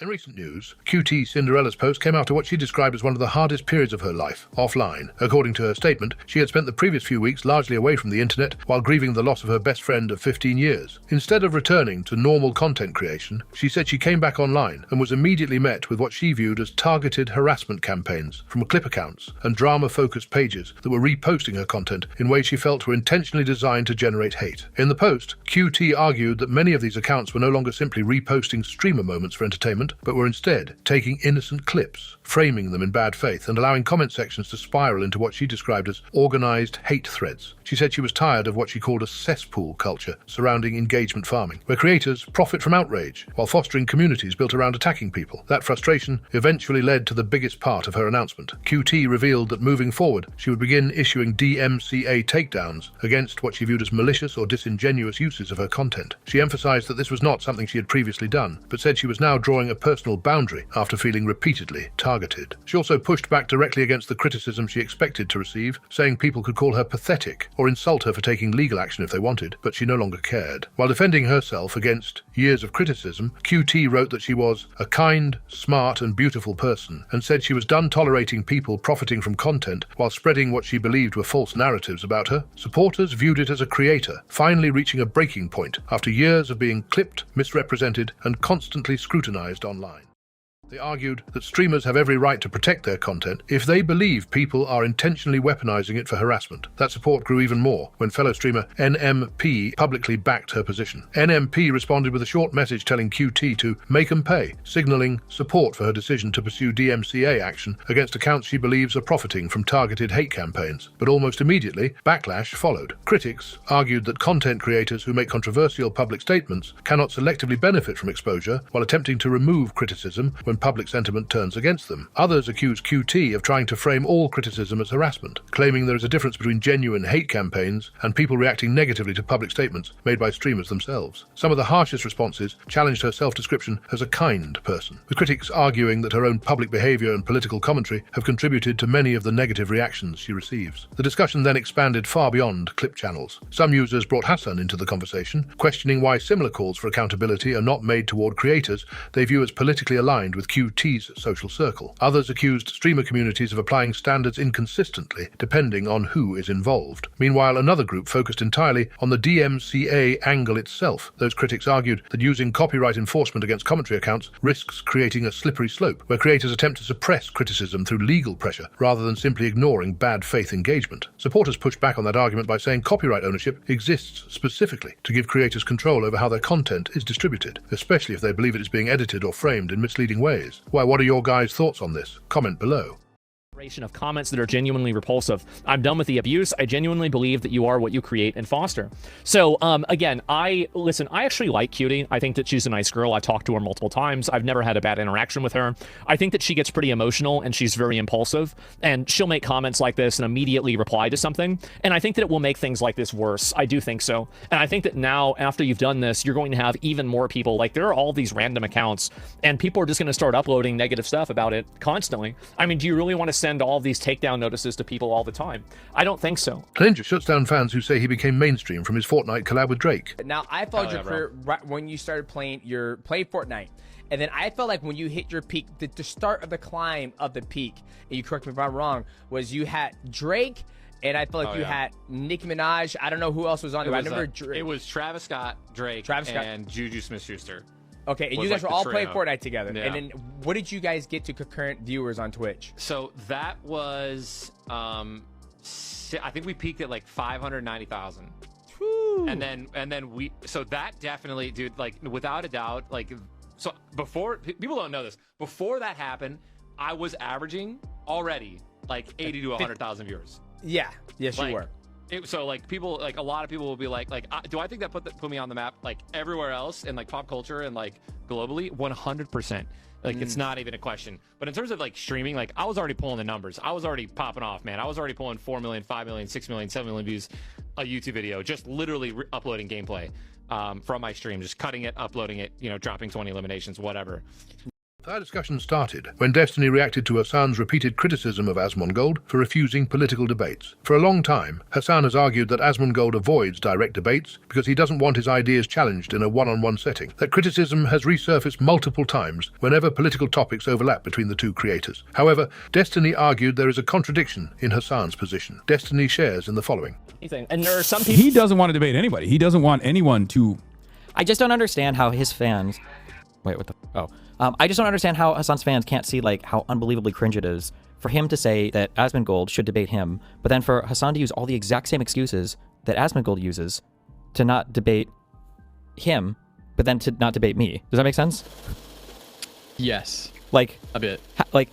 In recent news, QTcinderella's post came after what she described as one of the hardest periods of her life, offline. According to her statement, she had spent the previous few weeks largely away from the internet while grieving the loss of her best friend of 15 years. Instead of returning to normal content creation, she said she came back online and was immediately met with what she viewed as targeted harassment campaigns from clip accounts and drama-focused pages that were reposting her content in ways she felt were intentionally designed to generate hate. In the post, QT argued that many of these accounts were no longer simply reposting streamer moments for entertainment, but were instead taking innocent clips, framing them in bad faith, and allowing comment sections to spiral into what she described as organized hate threads. She said she was tired of what she called a cesspool culture surrounding engagement farming, where creators profit from outrage while fostering communities built around attacking people. That frustration eventually led to the biggest part of her announcement. QT revealed that moving forward, she would begin issuing DMCA takedowns against what she viewed as malicious or disingenuous uses of her content. She emphasized that this was not something she had previously done, but said she was now drawing a personal boundary after feeling repeatedly targeted. She also pushed back directly against the criticism she expected to receive, saying people could call her pathetic or insult her for taking legal action if they wanted, but she no longer cared. While defending herself against years of criticism, QT wrote that she was a kind, smart and beautiful person, and said she was done tolerating people profiting from content while spreading what she believed were false narratives about her. Supporters viewed it as a creator, finally reaching a breaking point after years of being clipped, misrepresented and constantly scrutinized online. They argued that streamers have every right to protect their content if they believe people are intentionally weaponizing it for harassment. That support grew even more when fellow streamer NMP publicly backed her position. NMP responded with a short message telling QT to make 'em pay, signaling support for her decision to pursue DMCA action against accounts she believes are profiting from targeted hate campaigns. But almost immediately, backlash followed. Critics argued that content creators who make controversial public statements cannot selectively benefit from exposure while attempting to remove criticism when public sentiment turns against them. Others accuse QT of trying to frame all criticism as harassment, claiming there is a difference between genuine hate campaigns and people reacting negatively to public statements made by streamers themselves. Some of the harshest responses challenged her self-description as a kind person, with critics arguing that her own public behavior and political commentary have contributed to many of the negative reactions she receives. The discussion then expanded far beyond clip channels. Some users brought Hassan into the conversation, questioning why similar calls for accountability are not made toward creators they view as politically aligned with QT's social circle. Others accused streamer communities of applying standards inconsistently, depending on who is involved. Meanwhile, another group focused entirely on the DMCA angle itself. Those critics argued that using copyright enforcement against commentary accounts risks creating a slippery slope, where creators attempt to suppress criticism through legal pressure, rather than simply ignoring bad faith engagement. Supporters pushed back on that argument by saying copyright ownership exists specifically to give creators control over how their content is distributed, especially if they believe it is being edited or framed in misleading ways. Why, what are your guys' thoughts on this? Comment below. Of comments that are genuinely repulsive. I'm done with the abuse. I genuinely believe that you are what you create and foster. So again, I actually like Cutie. I think that she's a nice girl. I talked to her multiple times. I've never had a bad interaction with her. I think that she gets pretty emotional and she's very impulsive, and she'll make comments like this and immediately reply to something, and I think that it will make things like this worse. I do think so. And I think that now, after you've done this, you're going to have even more people. Like, there are all these random accounts and people are just going to start uploading negative stuff about it constantly. I mean, do you really want to send all of these takedown notices to people all the time? I don't think so. Ninja shuts down fans who say he became mainstream from his Fortnite collab with Drake. Now, I followed your career right when you started playing Fortnite. And then I felt like when you hit your peak, the start of the climb of the peak, and you correct me if I'm wrong, was you had Drake, and I felt like you had Nicki Minaj. I don't know who else was on it. It was Travis Scott, Drake, and Juju Smith-Schuster. Okay, and you guys were all playing Fortnite together. Yeah. And then what did you guys get to concurrent viewers on Twitch? So that was, I think we peaked at like 590,000. And then so that definitely, dude, like without a doubt, like, so before, people don't know this, before that happened, I was averaging already like 80 to 100,000 viewers. Yeah, yes, like, you were. So like people, like a lot of people will be like, do I think that put me on the map like everywhere else in like pop culture and like globally? 100%. Like it's not even a question. But in terms of like streaming, like I was already pulling the numbers. I was already popping off, man. I was already pulling 4 million, 5 million, 6 million, 7 million views a YouTube video, just literally uploading gameplay from my stream, just cutting it, uploading it, you know, dropping 20 eliminations, whatever. Our discussion started when Destiny reacted to Hassan's repeated criticism of Asmongold for refusing political debates. For a long time, Hassan has argued that Asmongold avoids direct debates because he doesn't want his ideas challenged in a one-on-one setting. That criticism has resurfaced multiple times whenever political topics overlap between the two creators. However, Destiny argued there is a contradiction in Hassan's position. Destiny shares in the following. And there are some people... He doesn't want to debate anybody. He doesn't want anyone to... I just don't understand how his fans... Wait, what the... Oh. I just don't understand how Hassan's fans can't see like how unbelievably cringe it is for him to say that Asmongold should debate him, but then for Hassan to use all the exact same excuses that Asmongold uses to not debate him, but then to not debate me. Does that make sense? Yes. Like a bit. Like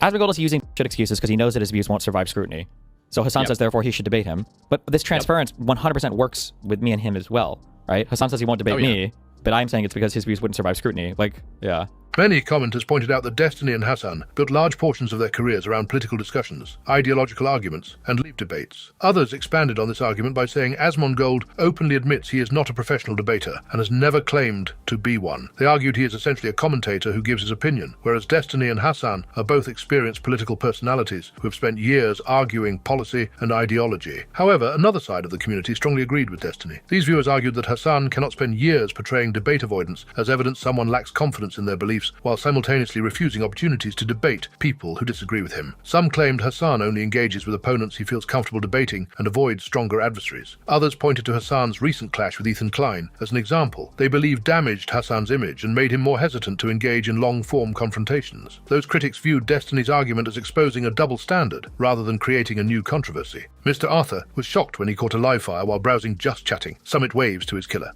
Asmongold is using shit excuses because he knows that his views won't survive scrutiny. So Hassan says therefore he should debate him. But this transference 100% works with me and him as well, right? Hassan says he won't debate me. But I'm saying it's because his views wouldn't survive scrutiny. Like, yeah. Many commenters pointed out that Destiny and Hassan built large portions of their careers around political discussions, ideological arguments, and leave debates. Others expanded on this argument by saying Asmongold openly admits he is not a professional debater and has never claimed to be one. They argued he is essentially a commentator who gives his opinion, whereas Destiny and Hassan are both experienced political personalities who have spent years arguing policy and ideology. However, another side of the community strongly agreed with Destiny. These viewers argued that Hassan cannot spend years portraying debate avoidance as evidence someone lacks confidence in their beliefs, while simultaneously refusing opportunities to debate people who disagree with him. Some claimed Hassan only engages with opponents he feels comfortable debating and avoids stronger adversaries. Others pointed to Hassan's recent clash with Ethan Klein as an example. They believe damaged Hassan's image and made him more hesitant to engage in long-form confrontations. Those critics viewed Destiny's argument as exposing a double standard rather than creating a new controversy. Mr. Arthur was shocked when he caught a live fire while browsing Just Chatting. Summit waves to his killer.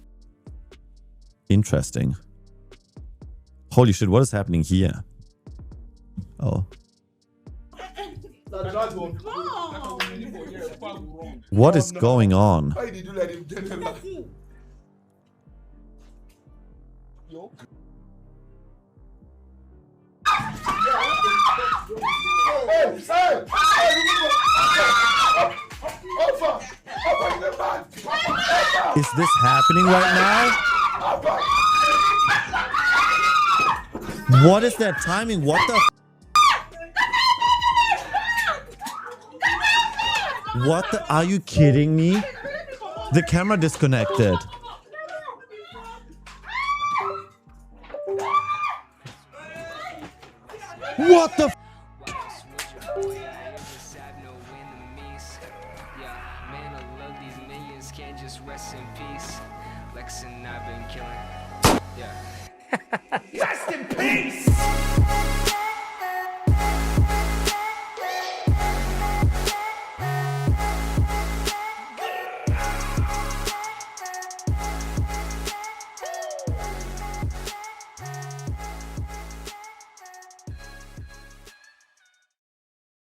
Interesting. Holy shit, what is happening here? Oh. What is going on? Is this happening right now? What is that timing? What the What the? Are you kidding me? The camera disconnected. What the Rest in peace.